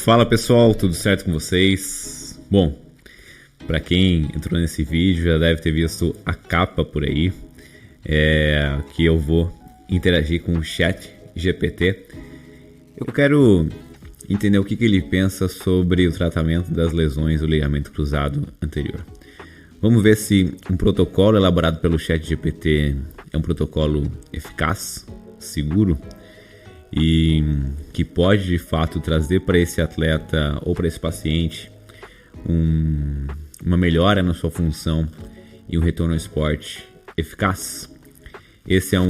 Fala pessoal, tudo certo com vocês? Bom, para quem entrou nesse vídeo já deve ter visto a capa por aí, que eu vou interagir com o ChatGPT. Eu quero entender o que ele pensa sobre o tratamento das lesões do ligamento cruzado anterior. Vamos ver se um protocolo elaborado pelo ChatGPT é um protocolo eficaz, seguro e que pode de fato trazer para esse atleta ou para esse paciente uma melhora na sua função e um retorno ao esporte eficaz. Esse é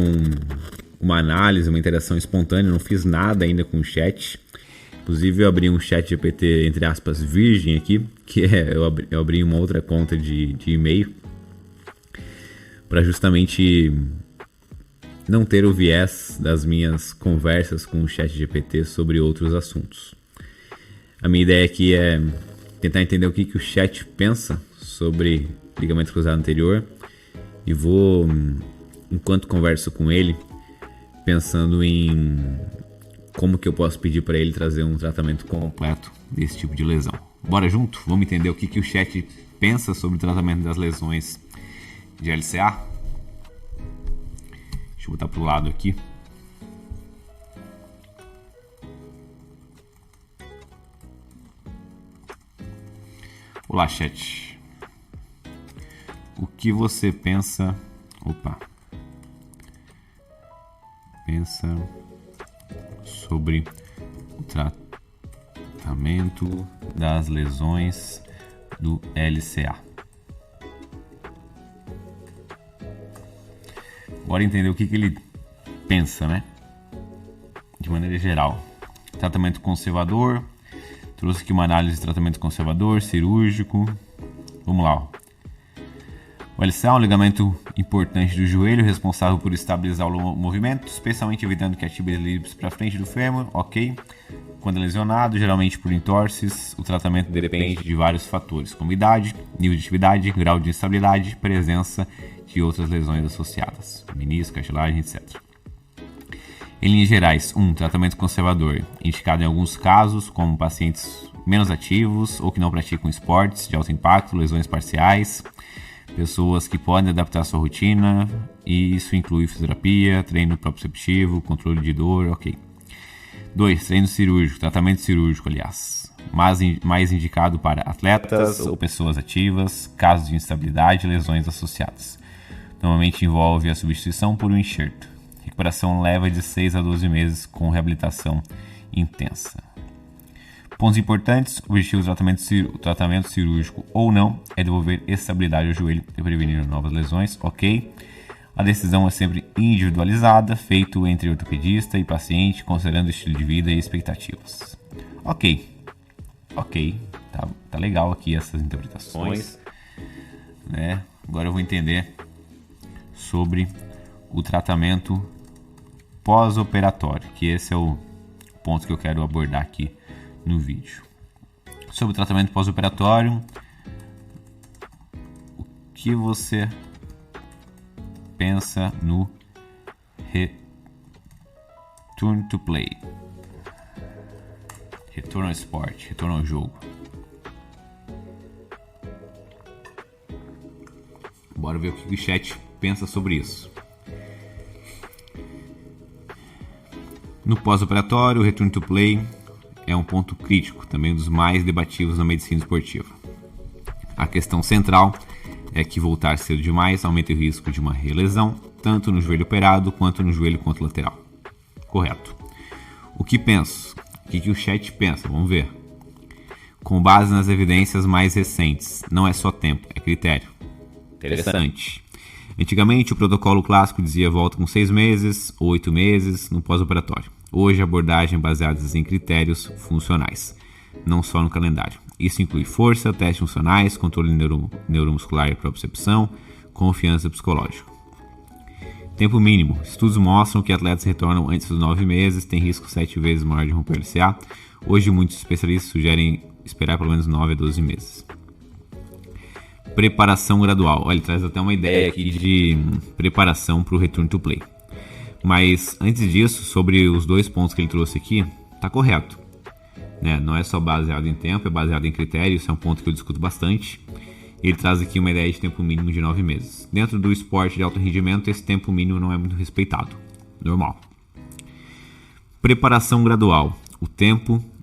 uma análise, uma interação espontânea, não fiz nada ainda com o chat. Inclusive eu abri um ChatGPT, entre aspas, virgem aqui, que eu abri uma outra conta de e-mail para justamente não ter o viés das minhas conversas com o ChatGPT sobre outros assuntos. A minha ideia aqui é tentar entender o que o chat pensa sobre ligamento cruzado anterior e vou, enquanto converso com ele, pensando em como que eu posso pedir para ele trazer um tratamento completo desse tipo de lesão. Bora junto? Vamos entender o que o chat pensa sobre o tratamento das lesões de LCA? Deixa eu botar para o lado aqui. Olá, chat. O que você pensa... Pensa sobre o tratamento das lesões do LCA. Bora entender o que ele pensa, né? De maneira geral. Tratamento conservador. Trouxe aqui uma análise de tratamento conservador, cirúrgico. Vamos lá. O LCA é um ligamento importante do joelho, responsável por estabilizar o movimento, especialmente evitando que a tíbia deslize para frente do fêmur, ok? Quando é lesionado, geralmente por entorses, o tratamento depende de vários fatores, como idade, nível de atividade, grau de instabilidade, presença de outras lesões associadas, menisco, cartilagem, etc. Em linhas gerais, tratamento conservador, indicado em alguns casos, como pacientes menos ativos ou que não praticam esportes de alto impacto, lesões parciais, pessoas que podem adaptar sua rotina, e isso inclui fisioterapia, treino proprioceptivo, controle de dor, ok. 2. Treino cirúrgico, tratamento cirúrgico, aliás, mais indicado para atletas ou pessoas ativas, casos de instabilidade e lesões associadas. Normalmente envolve a substituição por um enxerto. Recuperação leva de 6 a 12 meses com reabilitação intensa. Pontos importantes: o objetivo do tratamento cirúrgico ou não é devolver estabilidade ao joelho e prevenir novas lesões, ok? A decisão é sempre individualizada, feito entre ortopedista e paciente, considerando estilo de vida e expectativas. Ok, tá legal aqui essas interpretações, né? Agora eu vou entender sobre o tratamento pós-operatório, que esse é o ponto que eu quero abordar aqui no vídeo. Sobre o tratamento pós-operatório, o que você pensa no return to play? Retorno ao esporte, retorno ao jogo. Bora ver o que o chat pensa sobre isso. No pós-operatório, o return to play é um ponto crítico, também um dos mais debatíveis na medicina esportiva. A questão central é que voltar cedo demais aumenta o risco de uma relesão, tanto no joelho operado quanto no joelho contralateral. Correto. O que penso? O que o chat pensa? Vamos ver. Com base nas evidências mais recentes, não é só tempo, é critério. Interessante. Antigamente, o protocolo clássico dizia volta com 6 meses ou 8 meses no pós-operatório. Hoje, a abordagem é baseada em critérios funcionais, não só no calendário. Isso inclui força, testes funcionais, controle neuromuscular e propriocepção, confiança psicológica. Tempo mínimo. Estudos mostram que atletas retornam antes dos 9 meses, têm risco 7 vezes maior de romper o LCA. Hoje, muitos especialistas sugerem esperar pelo menos 9 a 12 meses. Preparação gradual. Olha, ele traz até uma ideia aqui de preparação para o return to play. Mas antes disso, sobre os 2 pontos que ele trouxe aqui, tá correto. né? Não é só baseado em tempo, é baseado em critérios. Isso é um ponto que eu discuto bastante. Ele traz aqui uma ideia de tempo mínimo de 9 meses. Dentro do esporte de alto rendimento, esse tempo mínimo não é muito respeitado. Normal. Preparação gradual.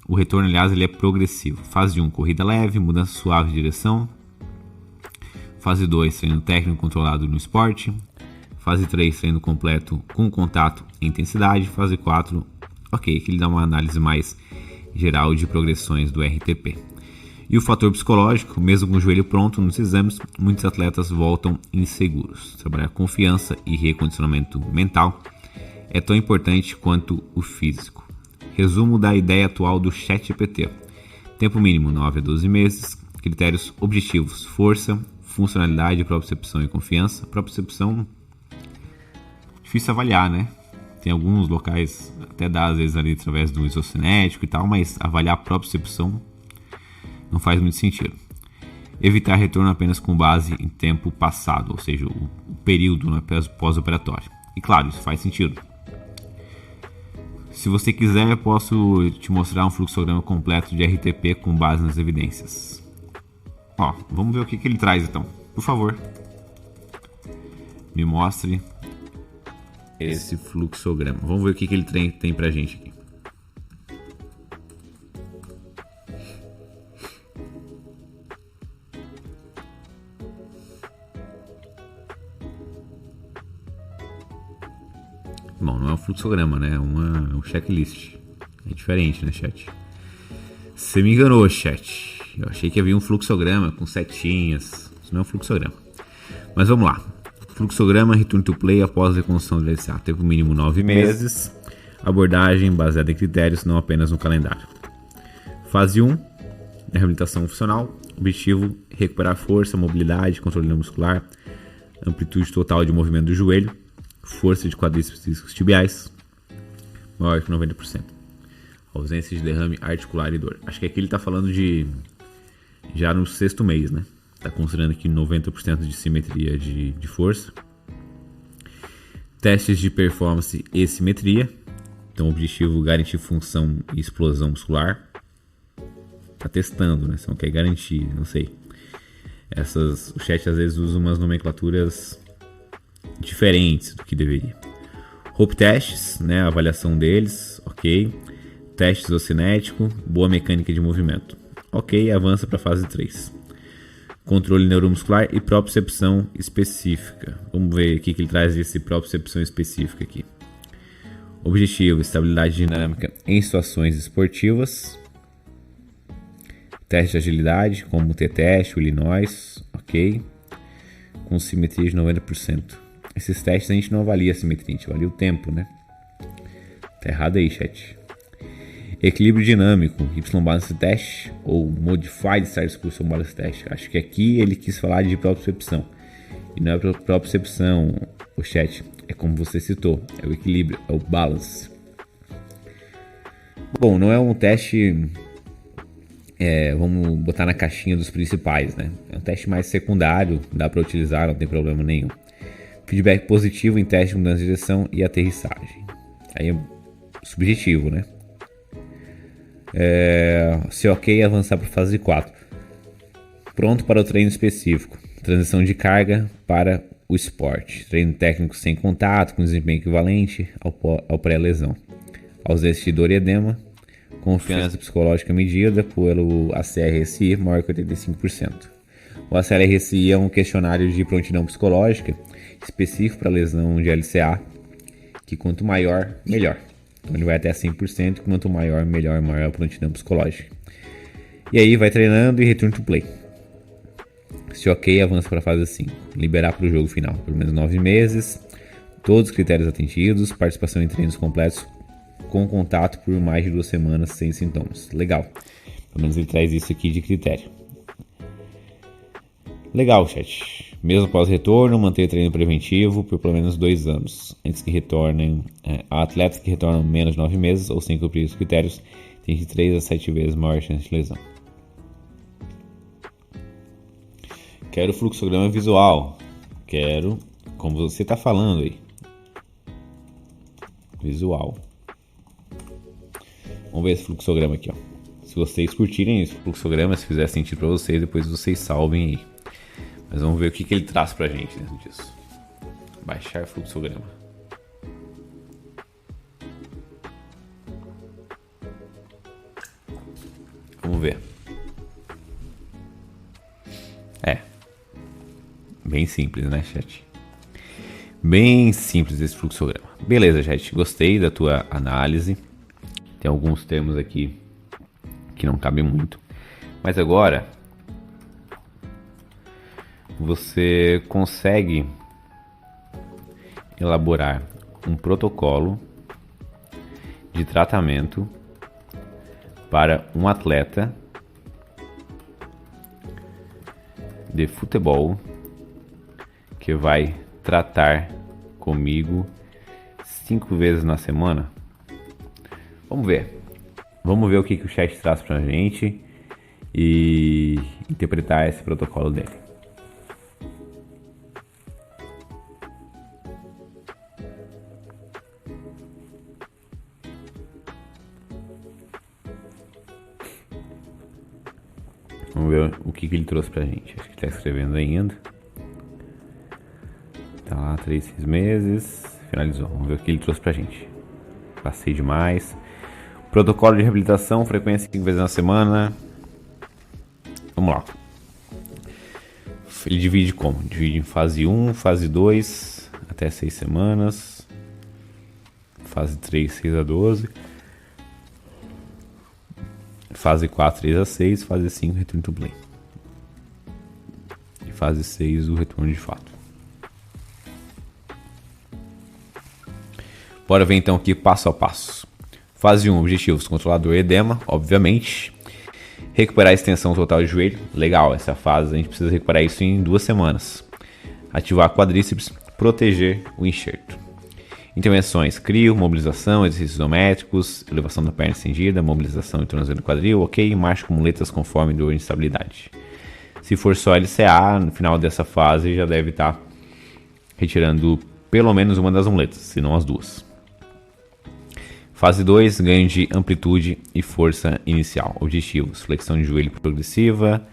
O retorno, aliás, ele é progressivo. Fase 1, corrida leve, mudança suave de direção. Fase 2, treino técnico controlado no esporte. Fase 3, treino completo com contato e intensidade. Fase 4, ok, que ele dá uma análise mais geral de progressões do RTP. E o fator psicológico, mesmo com o joelho pronto nos exames, muitos atletas voltam inseguros. Trabalhar confiança e recondicionamento mental é tão importante quanto o físico. Resumo da ideia atual do ChatGPT. Tempo mínimo 9 a 12 meses. Critérios objetivos: força, funcionalidade, propriocepção e confiança. Propriocepção, difícil avaliar, né? Tem alguns locais, até dá às vezes ali através do isocinético e tal, mas avaliar a propriocepção não faz muito sentido. Evitar retorno apenas com base em tempo passado, ou seja, o período, né, pós-operatório. E claro, isso faz sentido. Se você quiser, eu posso te mostrar um fluxograma completo de RTP com base nas evidências. Ó, vamos ver o que ele traz então. Por favor, me mostre esse fluxograma. Vamos ver o que ele tem pra gente aqui. Bom, não é um fluxograma, né? É um checklist. É diferente, né, chat? Você me enganou, chat. Eu achei que havia um fluxograma com setinhas. Isso não é um fluxograma. Mas vamos lá. Fluxograma, return to play após a reconstrução do LCA. Tempo mínimo 9 meses. Abordagem baseada em critérios, não apenas no calendário. Fase 1, reabilitação funcional. Objetivo, recuperar força, mobilidade, controle muscular, amplitude total de movimento do joelho, força de quadríceps e tibiais, maior que 90%. Ausência de derrame articular e dor. Acho que aqui ele está falando de já no 6º mês, né? Está considerando aqui 90% de simetria de força. Testes de performance e simetria. Então, o objetivo é garantir função e explosão muscular. Está testando, né? Você não quer garantir, não sei. O chat às vezes usa umas nomenclaturas diferentes do que deveria. Hope testes, né? A avaliação deles, ok. Testes ocinético, boa mecânica de movimento. Ok, avança para a fase 3. Controle neuromuscular e propriocepção específica. Vamos ver o que ele traz esse propriocepção específica aqui. Objetivo, estabilidade dinâmica em situações esportivas. Teste de agilidade, como o T-teste, o Illinois, ok. Com simetria de 90%. Esses testes a gente não avalia a simetria, a gente avalia o tempo, né? Tá errado aí, chat. Equilíbrio dinâmico, Y-balance test ou Modified Start Excursion Balance Test. Acho que aqui ele quis falar de propriocepção. E não é propriocepção, o chat, é como você citou, é o equilíbrio, é o balance. Bom, não é um teste, vamos botar na caixinha dos principais, né? É um teste mais secundário, dá para utilizar, não tem problema nenhum. Feedback positivo em teste de mudança de direção e aterrissagem. Aí é subjetivo, né? Se ok, avançar para a fase 4. Pronto para o treino específico. Transição de carga para o esporte. Treino técnico sem contato, com desempenho equivalente ao pré-lesão. Ausência de dor e edema. Confiança psicológica medida pelo ACR-SI maior que 85%. O ACR-SI é um questionário de prontidão psicológica específico para lesão de LCA, que quanto maior, melhor. Então ele vai até 100%, quanto maior, melhor, maior a prontidão psicológica. E aí vai treinando e return to play. Se ok, avança para a fase 5. Liberar para o jogo final. Pelo menos 9 meses, todos os critérios atendidos, participação em treinos completos com contato por mais de 2 semanas sem sintomas. Legal. Pelo menos ele traz isso aqui de critério. Legal, chat. Mesmo após retorno, manter treino preventivo por pelo menos 2 anos. Antes que retornem, atletas que retornam menos de 9 meses ou sem cumprir os critérios têm de 3 a 7 vezes maior chance de lesão. Quero fluxograma visual. Quero, como você está falando aí. Visual. Vamos ver esse fluxograma aqui, ó. Se vocês curtirem esse fluxograma, se fizer sentido para vocês, depois vocês salvem aí. Mas vamos ver o que ele traz pra gente dentro disso. Baixar fluxograma. Vamos ver. Bem simples, né, chat? Bem simples esse fluxograma. Beleza, chat. Gostei da tua análise. Tem alguns termos aqui que não cabem muito. Mas agora você consegue elaborar um protocolo de tratamento para um atleta de futebol que vai tratar comigo 5 vezes na semana. Vamos ver. Vamos ver o que o chat traz pra gente e interpretar esse protocolo dele. Vamos ver o que ele trouxe pra gente. Acho que está escrevendo ainda. Tá lá, 3, 6 meses. Finalizou. Vamos ver o que ele trouxe pra gente. Passei demais. Protocolo de reabilitação, frequência 5 vezes na semana. Vamos lá. Ele divide como? Divide em fase 1, fase 2, até 6 semanas. Fase 3, 6 a 12. Fase 4, 3 a 6. Fase 5, return to play. E fase 6, o retorno de fato. Bora ver então aqui passo a passo. Fase 1, objetivos, controlador edema, obviamente. Recuperar a extensão total de joelho, legal, essa fase a gente precisa recuperar isso em 2 semanas. Ativar quadríceps, proteger o enxerto. Intervenções, crio, mobilização, exercícios isométricos, elevação da perna estendida, mobilização e tornozelo quadril, ok, marcha com muletas conforme dor e instabilidade. Se for só LCA, no final dessa fase já deve estar retirando pelo menos uma das muletas, se não as duas. Fase 2, ganho de amplitude e força inicial. Objetivos, flexão de joelho progressiva,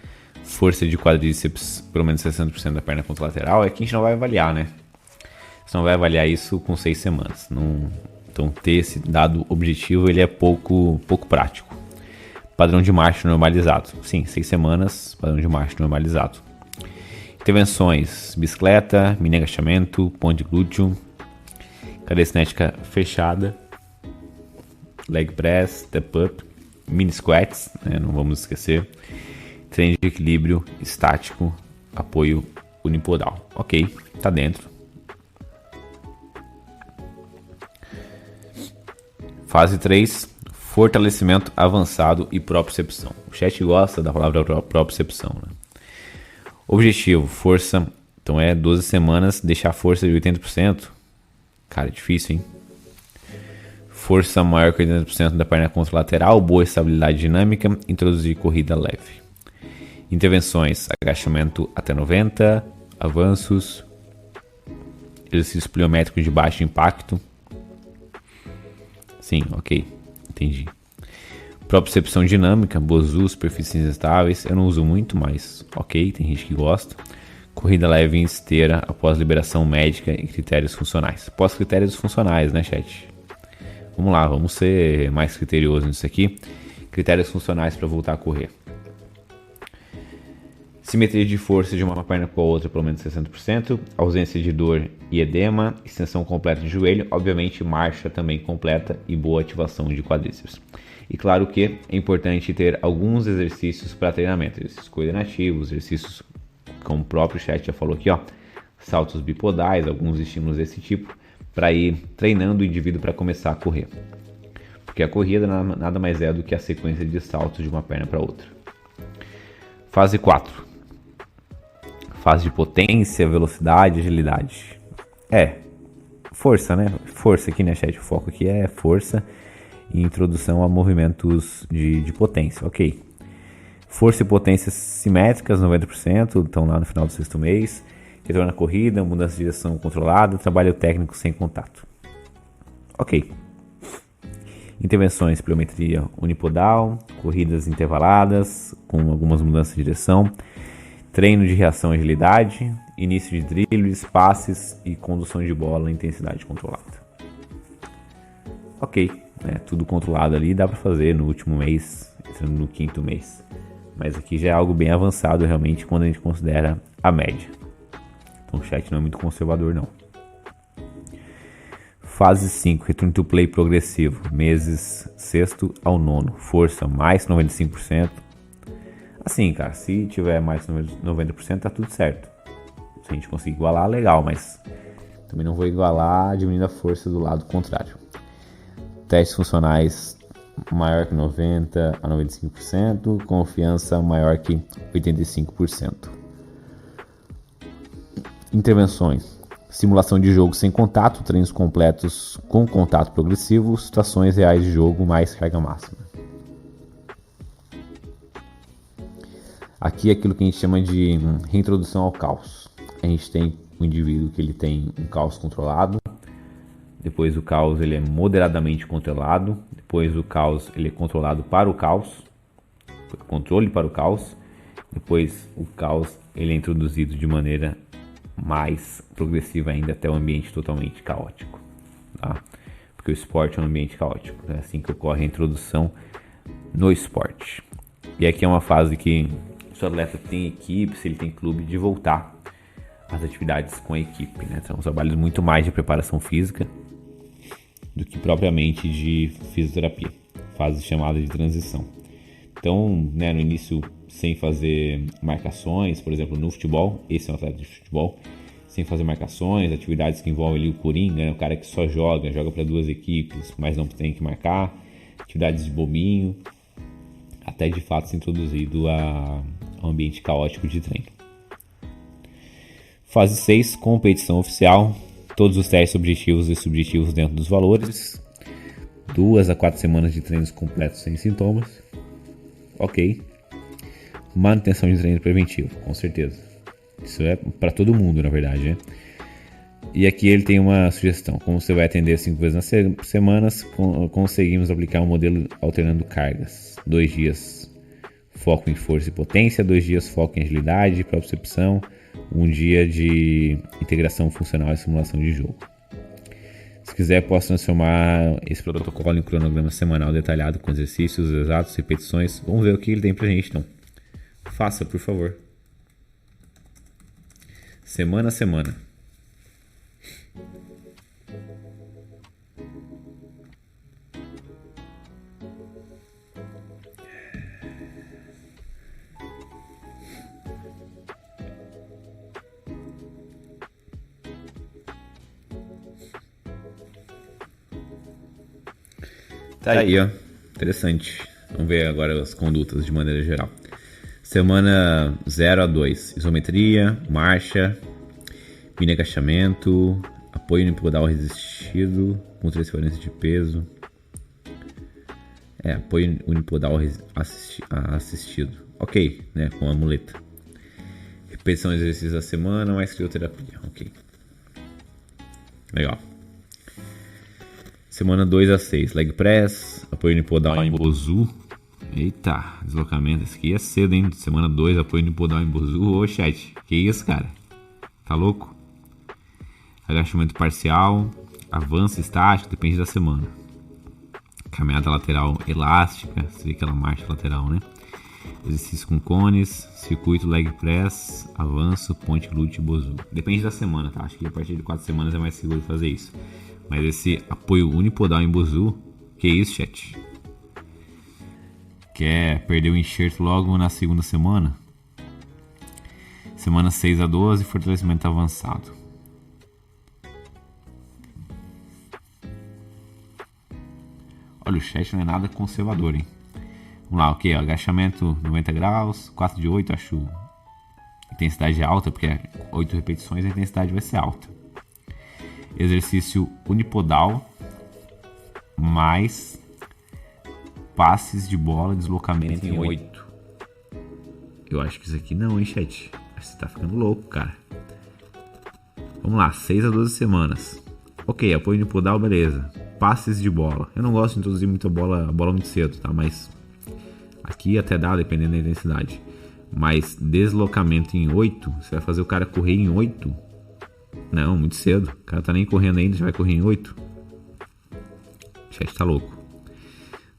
força de quadríceps, pelo menos 60% da perna contralateral. É que a gente não vai avaliar, né? Você não vai avaliar isso com 6 semanas. Não... Então, ter esse dado objetivo, ele é pouco prático. Padrão de marcha normalizado. Sim, 6 semanas, padrão de marcha normalizado. Intervenções, bicicleta, mini agachamento, ponte glúteo, cadeia cinética fechada, leg press, step up, mini squats, né, não vamos esquecer, treino de equilíbrio estático, apoio unipodal. Ok, tá dentro. Fase 3, fortalecimento avançado e propriocepção. O chat gosta da palavra propriocepção, né? Objetivo, força, então é 12 semanas, deixar a força de 80%. Cara, é difícil, hein? Força maior que 80% da perna contralateral, boa estabilidade dinâmica, introduzir corrida leve. Intervenções, agachamento até 90, avanços, exercícios pliométricos de baixo impacto. Sim, ok, entendi. Propriocepção dinâmica, BOSU, superfícies instáveis, eu não uso muito, mas ok, tem gente que gosta. Corrida leve em esteira após liberação médica e critérios funcionais. Após critérios funcionais, né, chat? Vamos lá, vamos ser mais criteriosos nisso aqui. Critérios funcionais para voltar a correr. Simetria de força de uma perna com a outra, pelo menos 60%. Ausência de dor e edema. Extensão completa de joelho. Obviamente, marcha também completa e boa ativação de quadríceps. E claro que é importante ter alguns exercícios para treinamento. Exercícios coordenativos, exercícios, como o próprio chat já falou aqui, ó, saltos bipodais, alguns estímulos desse tipo, para ir treinando o indivíduo para começar a correr. Porque a corrida nada mais é do que a sequência de saltos de uma perna para outra. Fase 4. Fase de potência, velocidade, agilidade. Força, né? Força aqui, né, chat? O foco aqui é força e introdução a movimentos de potência, ok. Força e potência simétricas, 90%, estão lá no final do 6º mês. Retorno na corrida, mudança de direção controlada, trabalho técnico sem contato. Ok. Intervenções, pliometria unipodal, corridas intervaladas com algumas mudanças de direção, treino de reação e agilidade, início de dribles, passes e condução de bola em intensidade controlada. Ok, tudo controlado ali, dá para fazer no último mês, entrando no 5º mês. Mas aqui já é algo bem avançado realmente quando a gente considera a média. Então o chat não é muito conservador não. Fase 5, return to play progressivo, meses 6º ao 9º, força mais 95%. Assim, cara, se tiver mais 90% tá tudo certo. Se a gente conseguir igualar, legal, mas também não vou igualar diminuindo a força do lado contrário. Testes funcionais maior que 90% a 95%, confiança maior que 85%. Intervenções. Simulação de jogo sem contato, treinos completos com contato progressivo, situações reais de jogo mais carga máxima. Aqui é aquilo que a gente chama de reintrodução ao caos. A gente tem um indivíduo que ele tem um caos controlado, depois o caos ele é moderadamente controlado, depois o caos ele é controlado para o caos, controle para o caos, depois o caos ele é introduzido de maneira mais progressiva ainda até o ambiente totalmente caótico, tá? Porque o esporte é um ambiente caótico, é assim que ocorre a introdução no esporte. E aqui é uma fase que se o atleta tem equipe, se ele tem clube, de voltar às atividades com a equipe, né? São trabalhos muito mais de preparação física do que propriamente de fisioterapia, fase chamada de transição. Então, no início, sem fazer marcações, por exemplo, no futebol, esse é um atleta de futebol, sem fazer marcações, atividades que envolvem ali o coringa, né? O cara que só joga para 2 equipes, mas não tem que marcar, atividades de bobinho, até de fato ser introduzido ao ambiente caótico de treino. Fase 6, competição oficial, todos os testes objetivos e subjetivos dentro dos valores, 2 a 4 semanas de treinos completos sem sintomas, ok. Manutenção de treino preventivo, com certeza. Isso é para todo mundo, na verdade, né? E aqui ele tem uma sugestão. Como você vai atender 5 vezes nas semanas, conseguimos aplicar um modelo alternando cargas. 2 dias foco em força e potência, 2 dias foco em agilidade e propriocepção, 1 dia de integração funcional e simulação de jogo. Se quiser, posso transformar esse protocolo em cronograma semanal detalhado com exercícios exatos, repetições. Vamos ver o que ele tem pra gente, então. Faça, por favor. Semana a semana. Tá aí, ó. Interessante. Vamos ver agora as condutas de maneira geral. Semana 0 a 2. Isometria, marcha, mini agachamento, apoio unipodal resistido, com transferência de peso. Apoio unipodal assistido. Ok, né? Com a muleta. Repetição de exercícios da semana, mais crioterapia. Ok. Legal. Semana 2 a 6, leg press, apoio unipodal em Bozu. Eita, deslocamento, esse aqui é cedo, hein? Semana 2, apoio unipodal em Bozu. Ô, chat, que isso, cara? Tá louco? Agachamento parcial, avanço estático, depende da semana. Caminhada lateral elástica, seria aquela marcha lateral, né? Exercício com cones, circuito leg press, avanço, ponte glúteo e Bozu. Depende da semana, tá? Acho que a partir de 4 semanas é mais seguro fazer isso. Mas esse apoio unipodal em Bozu, que isso, chat? Quer perder o enxerto logo na segunda semana? Semana 6 a 12, fortalecimento avançado. Olha, o chat não é nada conservador, hein? Vamos lá, ok, ó, agachamento 90 graus, 4 de 8, acho intensidade alta, porque 8 repetições a intensidade vai ser alta. Exercício unipodal mais passes de bola, deslocamento em 8. Eu acho que isso aqui não, hein, chat? Você tá ficando louco, cara. Vamos lá, 6 a 12 semanas. Ok, apoio unipodal, beleza. passes de bola. Eu não gosto de introduzir muita bola muito cedo, tá? Mas aqui até dá, dependendo da intensidade. Mas deslocamento em 8, você vai fazer o cara correr em 8? Não, muito cedo. O cara tá nem correndo ainda, já vai correr em 8? O chat tá louco.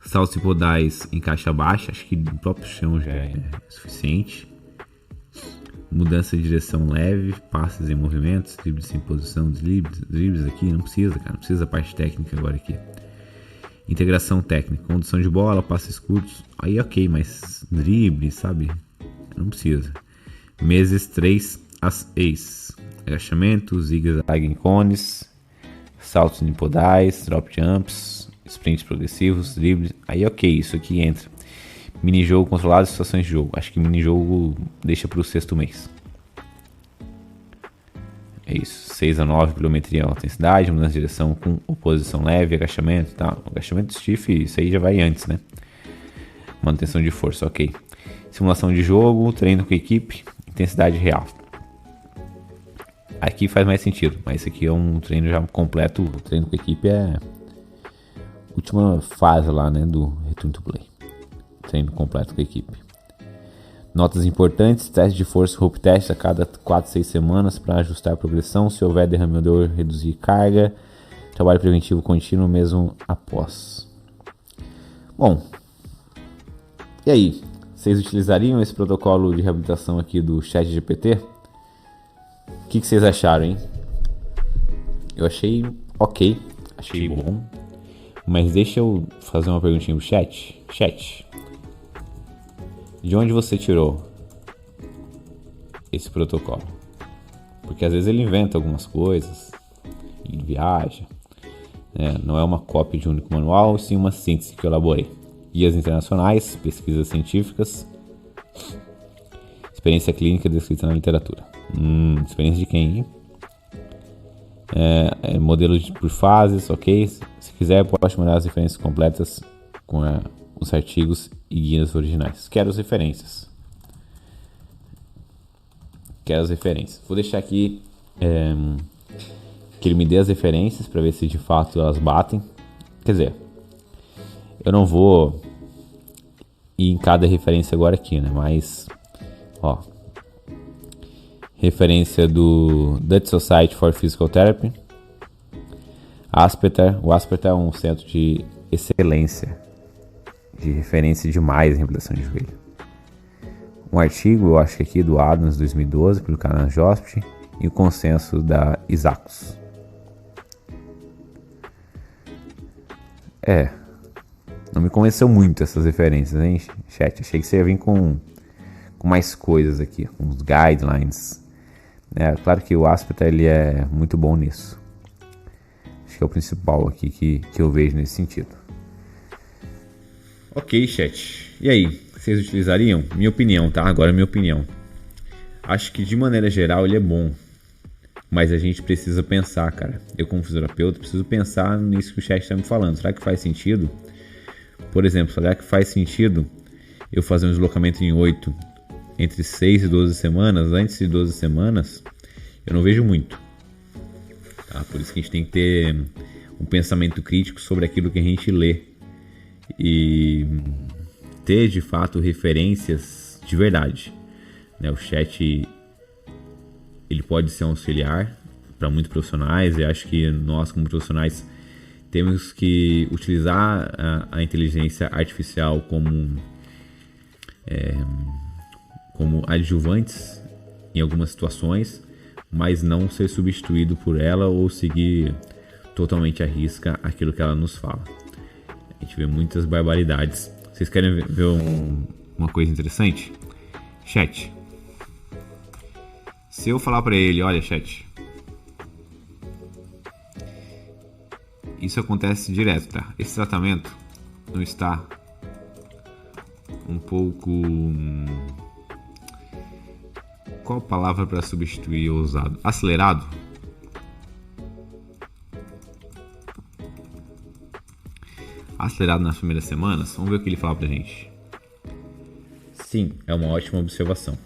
Saltos e podais em caixa baixa, acho que no próprio chão já é suficiente. Mudança de direção leve, passes em movimentos, dribles sem posição, dribles aqui, não precisa, cara, não precisa da parte técnica agora aqui. Integração técnica, condução de bola, passes curtos, aí ok, mas drible, sabe? Não precisa. Meses 3 a 6, agachamento, zigue-zague em cones, saltos unipodais, drop jumps, sprints progressivos, dribles, aí ok, isso aqui entra. Mini-jogo controlado e situações de jogo. Acho que mini-jogo deixa para o 6º mês. É isso. 6 a 9, quilometria alta intensidade, mudança de direção com oposição leve, agachamento e tal. Agachamento stiff, isso aí já vai antes, né? Manutenção de força, ok. Simulação de jogo, treino com equipe, intensidade real. Aqui faz mais sentido, mas esse aqui é um treino já completo. O treino com equipe é a última fase lá, né, do Return to Play. Treino completo com a equipe. Notas importantes: teste de força, rope test a cada 4 a 6 semanas para ajustar a progressão. Se houver derramador, reduzir carga. Trabalho preventivo contínuo mesmo após. Bom, e aí? Vocês utilizariam esse protocolo de reabilitação aqui do ChatGPT? O que vocês acharam, hein? Eu achei ok, achei bom. Mas deixa eu fazer uma perguntinha pro chat. Chat, de onde você tirou esse protocolo? Porque às vezes ele inventa algumas coisas, ele viaja, né? Não é uma cópia de um único manual, sim uma síntese que eu elaborei. Guias internacionais, pesquisas científicas, experiência clínica descrita na literatura. Experiência de quem, hein? Modelo por fases, ok? Se quiser, pode mandar as referências completas com os artigos e guias originais. Quero as referências. Vou deixar aqui que ele me dê as referências para ver se de fato elas batem. Quer dizer, eu não vou ir em cada referência agora aqui, né? Mas, ó, referência do Dutch Society for Physical Therapy, Aspetar. O Aspetar é um centro de excelência, de referência demais em reabilitação de joelho. Um artigo, eu acho que aqui do Adams 2012, publicado na JOSPT, e o consenso da Isacos. Não me convenceu muito essas referências, hein, chat? Achei que você ia vir com mais coisas aqui, com uns guidelines. Claro que o Aspetar ele é muito bom nisso. Acho que é o principal aqui que eu vejo nesse sentido. Ok, chat. E aí, vocês utilizariam? Minha opinião, tá? Agora minha opinião. Acho que de maneira geral ele é bom. Mas a gente precisa pensar, cara. Eu como fisioterapeuta preciso pensar nisso que o chat está me falando. Será que faz sentido? Por exemplo, será que faz sentido eu fazer um deslocamento em 8 entre 6 e 12 semanas? Antes de 12 semanas, eu não vejo muito. Tá? Por isso que a gente tem que ter um pensamento crítico sobre aquilo que a gente lê. E ter, de fato, referências de verdade. O chat ele pode ser um auxiliar para muitos profissionais. Eu acho que nós, como profissionais, temos que utilizar a inteligência artificial como adjuvantes em algumas situações, mas não ser substituído por ela ou seguir totalmente à risca aquilo que ela nos fala. A gente vê muitas barbaridades. Vocês querem ver uma coisa interessante? Chat. Se eu falar para ele, olha, chat, isso acontece direto, tá? Esse tratamento não está um pouco... Qual a palavra para substituir ousado? Acelerado? Acelerado nas primeiras semanas? Vamos ver o que ele fala pra gente. Sim, é uma ótima observação.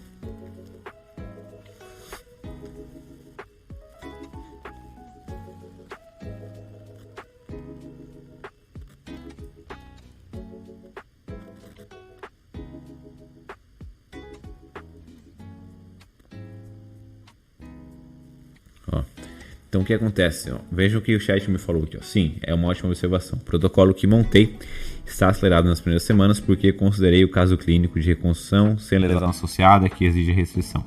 Então o que acontece? Ó, veja o que o chat me falou aqui. Ó. Sim, é uma ótima observação. O protocolo que montei está acelerado nas primeiras semanas porque considerei o caso clínico de reconstrução sem lesão associada que exige restrição.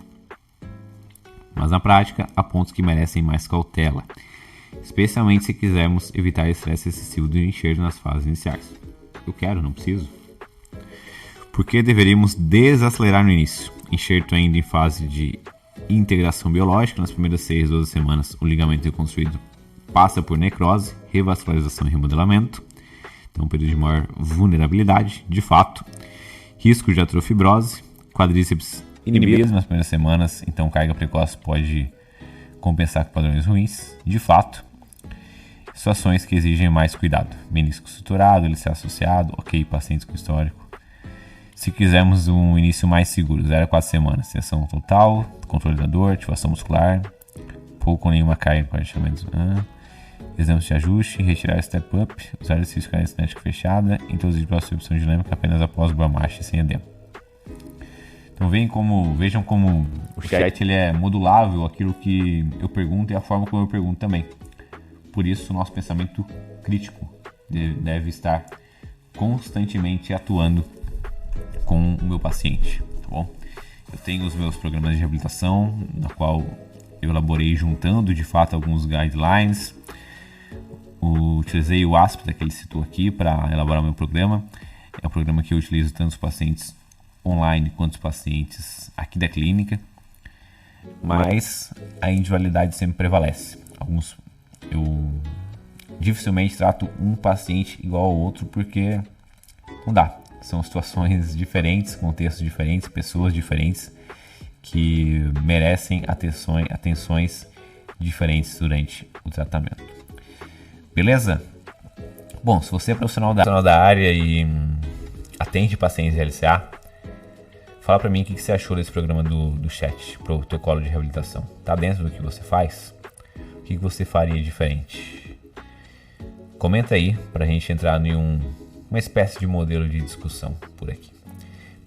Mas na prática, há pontos que merecem mais cautela, especialmente se quisermos evitar estresse excessivo do enxerto nas fases iniciais. Eu quero, não preciso. Por que deveríamos desacelerar no início? Enxerto ainda em fase de integração biológica, nas primeiras 6 a 12 semanas o ligamento reconstruído passa por necrose, revascularização e remodelamento, então um período de maior vulnerabilidade, de fato, risco de atrofibrose, quadríceps inibidos nas primeiras semanas, então carga precoce pode compensar com padrões ruins, de fato, situações que exigem mais cuidado, menisco suturado, LCA associado, ok, pacientes com histórico. Se quisermos um início mais seguro, 0 a 4 semanas, sessão total, controle da dor, ativação muscular, pouco ou nenhuma carga com agachamento, exames de ajuste, retirar step up, usar exercício com a cinética fechada, introduzir propriocepção dinâmica apenas após o Brahmash sem edema. Então vejam como o chat ele é modulável, aquilo que eu pergunto e a forma como eu pergunto também. Por isso o nosso pensamento crítico deve estar constantemente atuando com o meu paciente, tá bom? Eu tenho os meus programas de reabilitação, na qual eu elaborei juntando de fato alguns guidelines. Utilizei o ASP que ele citou aqui para elaborar o meu programa. É um programa que eu utilizo tanto os pacientes online quanto os pacientes aqui da clínica, mas a individualidade sempre prevalece. Eu dificilmente trato um paciente igual ao outro porque não dá. São situações diferentes, contextos diferentes, pessoas diferentes que merecem atenções diferentes durante o tratamento. Beleza? Bom, se você é profissional da área e atende pacientes de LCA, fala pra mim o que você achou desse programa do chat, protocolo de reabilitação. Tá dentro do que você faz? O que você faria diferente? Comenta aí pra gente entrar em uma espécie de modelo de discussão por aqui.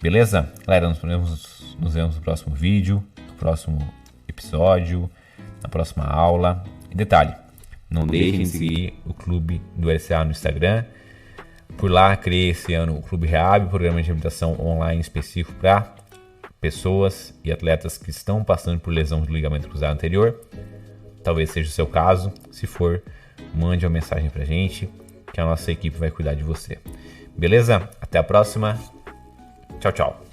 Beleza? Galera, nos vemos no próximo vídeo, no próximo episódio, na próxima aula. E detalhe, não deixem de seguir o Clube do LCA no Instagram. Por lá, criei esse ano o Clube Rehab, programa de reabilitação online específico para pessoas e atletas que estão passando por lesão de ligamento cruzado anterior. Talvez seja o seu caso. Se for, mande uma mensagem pra gente, que a nossa equipe vai cuidar de você. Beleza? Até a próxima. Tchau, tchau.